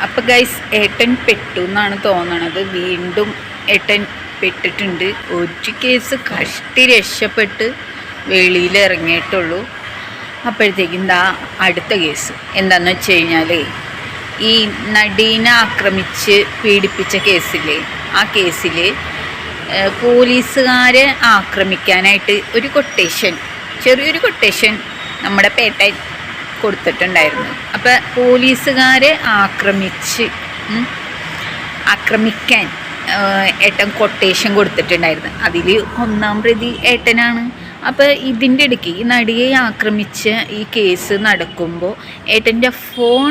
അപ്പം ഗൈസ് ഏട്ടൻ പെട്ടു എന്നാണ് തോന്നണത്. വീണ്ടും ഏട്ടൻ പെട്ടിട്ടുണ്ട്. ഒരു കേസ് കഷ്ടി രക്ഷപ്പെട്ട് വെളിയിൽ ഇറങ്ങിയിട്ടുള്ളൂ. അപ്പോഴത്തേക്കും എന്താ അടുത്ത കേസ് എന്താണെന്ന് വെച്ച് കഴിഞ്ഞാൽ, ഈ നടീനെ ആക്രമിച്ച് പീഡിപ്പിച്ച കേസില്ലേ, ആ കേസിൽ പോലീസുകാരെ ആക്രമിക്കാനായിട്ട് ഒരു കൊട്ടേഷൻ, ചെറിയൊരു കൊട്ടേഷൻ നമ്മുടെ പേട്ടൻ കൊടുത്തിട്ടുണ്ടായിരുന്നു. അപ്പം പോലീസുകാരെ ആക്രമിക്കാൻ ഏട്ടൻ കൊട്ടേഷൻ കൊടുത്തിട്ടുണ്ടായിരുന്നു. അതിൽ ഒന്നാം പ്രതി ഏട്ടനാണ്. അപ്പോൾ ഇതിൻ്റെ ഇടയ്ക്ക് ഈ നടിയെ ആക്രമിച്ച ഈ കേസ് നടക്കുമ്പോൾ ഏട്ടൻ്റെ ഫോൺ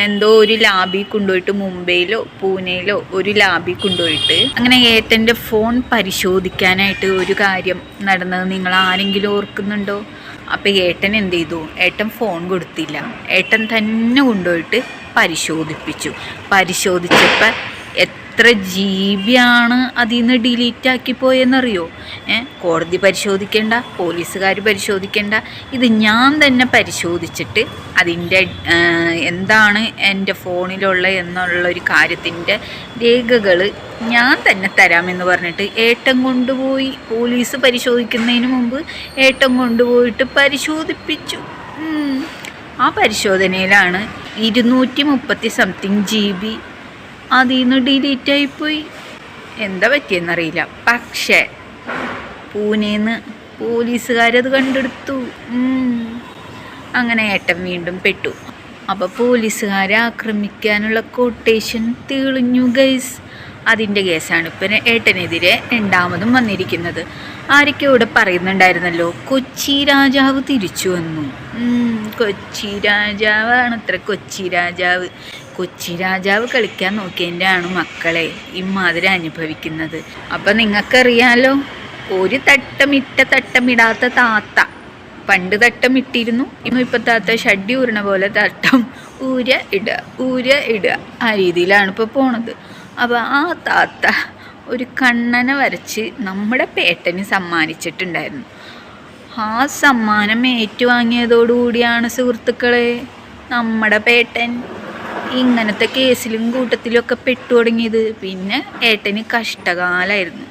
എന്തോ ഒരു ലാബിൽ കൊണ്ടുപോയിട്ട്, മുംബൈയിലോ പൂനെയിലോ ഒരു ലാബിൽ കൊണ്ടുപോയിട്ട്, അങ്ങനെ ഏട്ടൻ്റെ ഫോൺ പരിശോധിക്കാനായിട്ട് ഒരു കാര്യം നടന്നത് നിങ്ങൾ ആരെങ്കിലും ഓർക്കുന്നുണ്ടോ? അപ്പോൾ ഏട്ടൻ എന്ത് ചെയ്തു? ഏട്ടൻ ഫോൺ കൊടുത്തില്ല, ഏട്ടൻ തന്നെ കൊണ്ടുപോയിട്ട് പരിശോധിച്ചപ്പോൾ എത്ര GB അതിൽ നിന്ന് ഡിലീറ്റാക്കി പോയെന്നറിയോ? കോടതി പരിശോധിക്കേണ്ട, പോലീസുകാർ പരിശോധിക്കേണ്ട, ഇത് ഞാൻ തന്നെ പരിശോധിച്ചിട്ട് അതിൻ്റെ എന്താണ് എൻ്റെ ഫോണിലുള്ള എന്നുള്ളൊരു കാര്യത്തിൻ്റെ രേഖകൾ ഞാൻ തന്നെ തരാമെന്ന് പറഞ്ഞിട്ട് ഏട്ടൻ കൊണ്ടുപോയി, പോലീസ് പരിശോധിക്കുന്നതിന് മുമ്പ് ഏട്ടൻ കൊണ്ടുപോയിട്ട് പരിശോധിപ്പിച്ചു. ആ പരിശോധനയിലാണ് 230 GB അതിൽ നിന്ന് ഡിലീറ്റായിപ്പോയി. എന്താ പറ്റിയെന്നറിയില്ല. പക്ഷേ പൂനെന്ന് പോലീസുകാരത് കണ്ടെടുത്തു. അങ്ങനെ ഏട്ടൻ വീണ്ടും പെട്ടു. അപ്പോൾ പോലീസുകാരെ ആക്രമിക്കാനുള്ള കൊട്ടേഷൻ തെളിഞ്ഞു ഗൈസ്. അതിൻ്റെ കേസാണ് ഇപ്പം ഏട്ടനെതിരെ രണ്ടാമതും വന്നിരിക്കുന്നത്. ആരൊക്കെ ഇവിടെ പറയുന്നുണ്ടായിരുന്നല്ലോ, കൊച്ചി രാജാവ് തിരിച്ചു വന്നു. കൊച്ചി രാജാവാണത്ര കൊച്ചി രാജാവ്. കൊച്ചി രാജാവ് കളിക്കാൻ നോക്കിയതിൻ്റെയാണ് മക്കളെ ഇമ്മാതിരി അനുഭവിക്കുന്നത്. അപ്പം നിങ്ങൾക്കറിയാലോ, ഒരു തട്ടമിടാത്ത താത്ത പണ്ട് തട്ടമിട്ടിരുന്നു. ഇപ്പം താത്ത ഷഡ്ഡി ഊരണ പോലെ തട്ടം ഊര ഇടുക ആ രീതിയിലാണ് ഇപ്പോൾ പോണത്. അപ്പോൾ ആ താത്ത ഒരു കണ്ണനെ വരച്ച് നമ്മുടെ പേട്ടന് സമ്മാനിച്ചിട്ടുണ്ടായിരുന്നു. ആ സമ്മാനം ഏറ്റുവാങ്ങിയതോടുകൂടിയാണ് സുഹൃത്തുക്കളെ നമ്മുടെ പേട്ടൻ ഇങ്ങനത്തെ കേസിലും കൂട്ടത്തിലൊക്കെ പെട്ടു തുടങ്ങിയത്. പിന്നെ ഏട്ടന് കഷ്ടകാലമായിരുന്നു.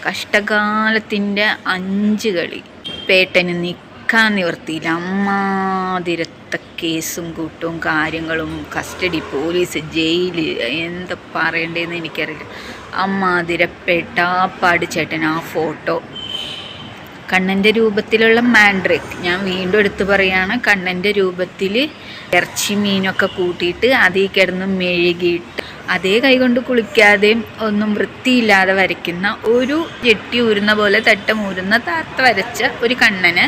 കഷ്ടകാലത്തിൻ്റെ 5 കളി. പേട്ടന് നിൽക്കാൻ നിവർത്തിയില്ല. അമ്മാതിരത്തെ കേസും കൂട്ടവും കാര്യങ്ങളും, കസ്റ്റഡി, പോലീസ്, ജയില്, എന്താ പറയണ്ടതെന്ന് എനിക്കറിയില്ല. അമ്മാതിരപ്പെട്ടാപ്പാട് ചേട്ടൻ ആ ഫോട്ടോ, കണ്ണൻ്റെ രൂപത്തിലുള്ള മാൻഡ്രേക്ക്, ഞാൻ വീണ്ടും എടുത്തു പറയുകയാണ്, കണ്ണൻ്റെ രൂപത്തിൽ ഇറച്ചി മീനൊക്കെ കൂട്ടിയിട്ട് അതിൽ കിടന്ന് മെഴുകിയിട്ട് അതേ കൈകൊണ്ട് കുളിക്കാതെയും ഒന്നും വൃത്തിയില്ലാതെ വരയ്ക്കുന്ന, ഒരു ജെട്ടി ഊരുന്ന പോലെ തട്ടം ഊരുന്ന താത്ത വരച്ച ഒരു കണ്ണന്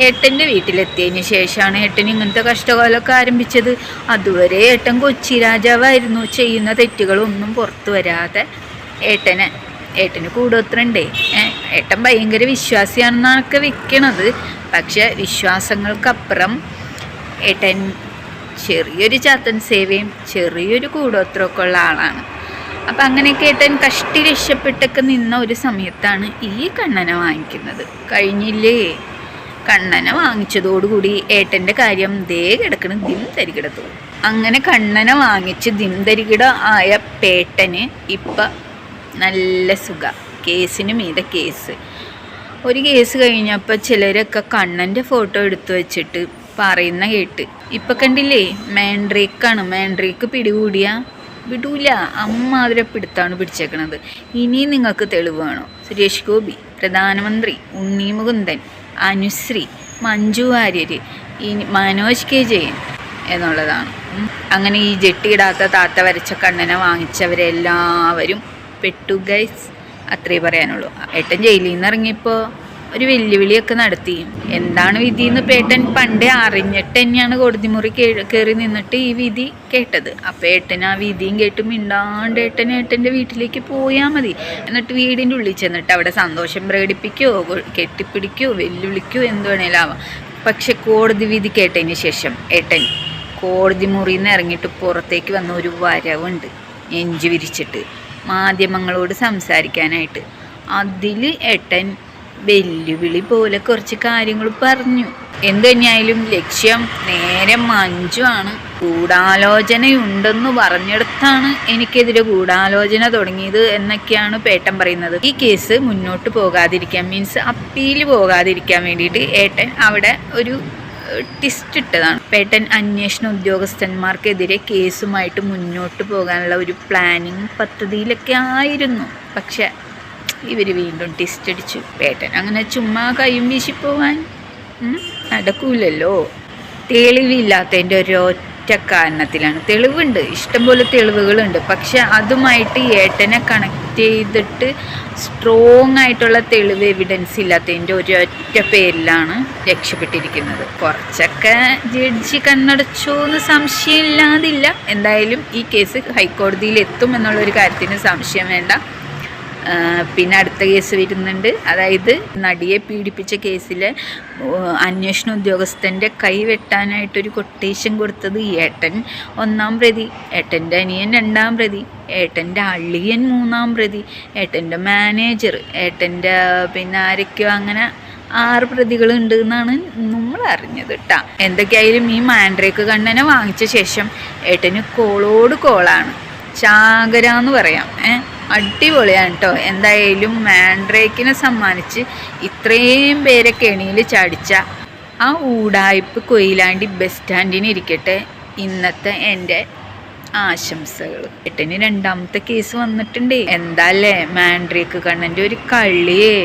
ഏട്ടൻ്റെ വീട്ടിലെത്തിയതിന് ശേഷമാണ് ഏട്ടൻ ഇങ്ങനത്തെ കഷ്ടകാലമൊക്കെ ആരംഭിച്ചത്. അതുവരെ ഏട്ടൻ കൊച്ചി രാജാവായിരുന്നു. ചെയ്യുന്ന തെറ്റുകളൊന്നും പുറത്തു വരാതെ ഏട്ടന് കൂടോത്രണ്ടേ. ഏട്ടൻ ഭയങ്കര വിശ്വാസിയാണെന്നൊക്കെ വെക്കണത്. പക്ഷെ വിശ്വാസങ്ങൾക്കപ്പുറം ഏട്ടൻ ചെറിയൊരു ചാത്തൻ സേവയും ചെറിയൊരു കൂടോത്രമൊക്കെ ഉള്ള ആളാണ്. അപ്പം അങ്ങനെയൊക്കെ ഏട്ടൻ കഷ്ടി രക്ഷപ്പെട്ടൊക്കെ നിന്ന ഒരു സമയത്താണ് ഈ കണ്ണനെ വാങ്ങിക്കുന്നത്. കഴിഞ്ഞില്ലേ? കണ്ണനെ വാങ്ങിച്ചതോടുകൂടി ഏട്ടൻ്റെ കാര്യം ദേ കിടക്കണം ദിം തരികിടത്തു. അങ്ങനെ കണ്ണനെ വാങ്ങിച്ച് ദിം തരികിട ആയ പേട്ടന് ഇപ്പം നല്ല സുഖ. കേസിന് മീതെ കേസ്. ഒരു കേസ് കഴിഞ്ഞപ്പോൾ ചിലരൊക്കെ കണ്ണൻ്റെ ഫോട്ടോ എടുത്തു വെച്ചിട്ട് പറയുന്ന കേട്ട്, ഇപ്പം കണ്ടില്ലേ മാൻഡ്രേക്കാണ്, മാൻഡ്രേക്ക് വിടൂല, അമ്മാതിരെ പിടുത്താണ് പിടിച്ചേക്കണത്. ഇനി നിങ്ങൾക്ക് തെളിവ് വേണോ? സുരേഷ് ഗോപി, പ്രധാനമന്ത്രി, ഉണ്ണി മുകുന്ദൻ, അനുശ്രീ, മഞ്ജു വാര്യർ, മനോജ് കെ ജയൻ എന്നുള്ളതാണ്. അങ്ങനെ ഈ ജെട്ടിയിടാത്ത താത്ത വരച്ച കണ്ണനെ വാങ്ങിച്ചവരെല്ലാവരും പെട്ടു ഗൈസ്. അത്രേ പറയാനുള്ളൂ. ഏട്ടൻ ജയിലിൽ നിന്ന് ഇറങ്ങിയപ്പോൾ ഒരു വെല്ലുവിളിയൊക്കെ നടത്തി. എന്താണ് വിധി എന്ന് പേട്ടൻ പണ്ടേ അറിഞ്ഞിട്ട് തന്നെയാണ് കോടതി മുറി കയറി നിന്നിട്ട് ഈ വിധി കേട്ടത്. അപ്പോൾ ഏട്ടൻ ആ വിധിയും കേട്ട് മിണ്ടാണ്ട് ഏട്ടൻ്റെ വീട്ടിലേക്ക് പോയാൽ മതി. എന്നിട്ട് വീടിൻ്റെ ഉള്ളിൽ ചെന്നിട്ട് അവിടെ സന്തോഷം പ്രകടിപ്പിക്കുകയോ കെട്ടിപ്പിടിക്കുകയോ വെല്ലുവിളിക്കുകയോ എന്ത് വേണേലും ആവാം. പക്ഷെ കോടതി വിധി കേട്ടതിന് ശേഷം ഏട്ടൻ കോടതി മുറിയിൽ നിന്ന് ഇറങ്ങിയിട്ട് പുറത്തേക്ക് വന്ന ഒരു വരവുണ്ട്, നെഞ്ചു വിരിച്ചിട്ട് മാധ്യമങ്ങളോട് സംസാരിക്കാനായിട്ട്. അതിൽ ഏട്ടൻ വെല്ലുവിളി പോലെ കുറച്ച് കാര്യങ്ങൾ പറഞ്ഞു. എന്ത് തന്നെയായാലും ലക്ഷ്യം നേരെ മഞ്ജു ആണ്. ഗൂഢാലോചനയുണ്ടെന്ന് പറഞ്ഞെടുത്താണ് എനിക്കെതിരെ ഗൂഢാലോചന തുടങ്ങിയത് എന്നൊക്കെയാണ് പേട്ടൻ പറയുന്നത്. ഈ കേസ് മുന്നോട്ട് പോകാതിരിക്കാൻ, മീൻസ് അപ്പീൽ പോകാതിരിക്കാൻ വേണ്ടിയിട്ട് ഏട്ടൻ അവിടെ ഒരു ട്വിസ്റ്റ് ഇട്ടതാണ്. പേട്ടൻ അന്വേഷണ ഉദ്യോഗസ്ഥന്മാർക്കെതിരെ കേസുമായിട്ട് മുന്നോട്ട് പോകാനുള്ള ഒരു പ്ലാനിങ് പദ്ധതിയിലൊക്കെ ആയിരുന്നു. പക്ഷെ ഇവർ വീണ്ടും ട്വിസ്റ്റ് അടിച്ചു. പേട്ടൻ അങ്ങനെ ചുമ്മാ കയ്യും വീശി പോവാൻ നടക്കൂലല്ലോ. തെളിവില്ലാത്തതിൻ്റെ ഒരൊറ്റ കാരണത്തിലാണ്. തെളിവുണ്ട്, ഇഷ്ടംപോലെ തെളിവുകളുണ്ട്. പക്ഷെ അതുമായിട്ട് ഏട്ടനെ കണക്ട് ചെയ്തിട്ട് സ്ട്രോങ് ആയിട്ടുള്ള തെളിവ്, എവിഡൻസ് ഇല്ലാത്തതിൻ്റെ ഒരൊറ്റ പേരിലാണ് രക്ഷപ്പെട്ടിരിക്കുന്നത്. കുറച്ചൊക്കെ ജഡ്ജി കണ്ണടച്ചോ എന്ന് സംശയമില്ലാതില്ല. എന്തായാലും ഈ കേസ് ഹൈക്കോടതിയിൽ എത്തും എന്നുള്ളൊരു കാര്യത്തിന് സംശയം വേണ്ട. പിന്നെ അടുത്ത കേസ് വരുന്നുണ്ട്. അതായത് നടിയെ പീഡിപ്പിച്ച കേസിലെ അന്വേഷണ ഉദ്യോഗസ്ഥൻ്റെ കൈ വെട്ടാനായിട്ടൊരു കൊട്ടേഷൻ കൊടുത്തത് ഏട്ടൻ 1-ാം പ്രതി, ഏട്ടൻ്റെ അനിയൻ 2-ാം പ്രതി, ഏട്ടൻ്റെ അളിയൻ 3-ാം പ്രതി, ഏട്ടൻ്റെ മാനേജർ, ഏട്ടൻ്റെ പിന്നെ ആരൊക്കെയോ, അങ്ങനെ 6 പ്രതികളുണ്ട് എന്നാണ് നമ്മൾ അറിഞ്ഞത് കേട്ടോ. എന്തൊക്കെയായാലും ഈ മാൻഡ്രേക്ക് കണ്ണനെ വാങ്ങിച്ച ശേഷം ഏട്ടന് കോളോട് കോളാണ്. ചാകര എന്ന് പറയാം. അടിപൊളിയാണ് കേട്ടോ. എന്തായാലും മാൻഡ്രേക്കിനെ സമ്മാനിച്ച് ഇത്രയും പേരെ കെണിയിൽ ചടിച്ച ആ ഊടായ്പ് കൊയിലാണ്ടി ബസ് സ്റ്റാൻഡിന് ഇരിക്കട്ടെ ഇന്നത്തെ എൻ്റെ ആശംസകൾ. ഏട്ടന് 2-ാമത്തെ കേസ് വന്നിട്ടുണ്ട്. എന്താല്ലേ മാൻഡ്രേക്ക് കണ്ണൻ്റെ ഒരു കളിയേ.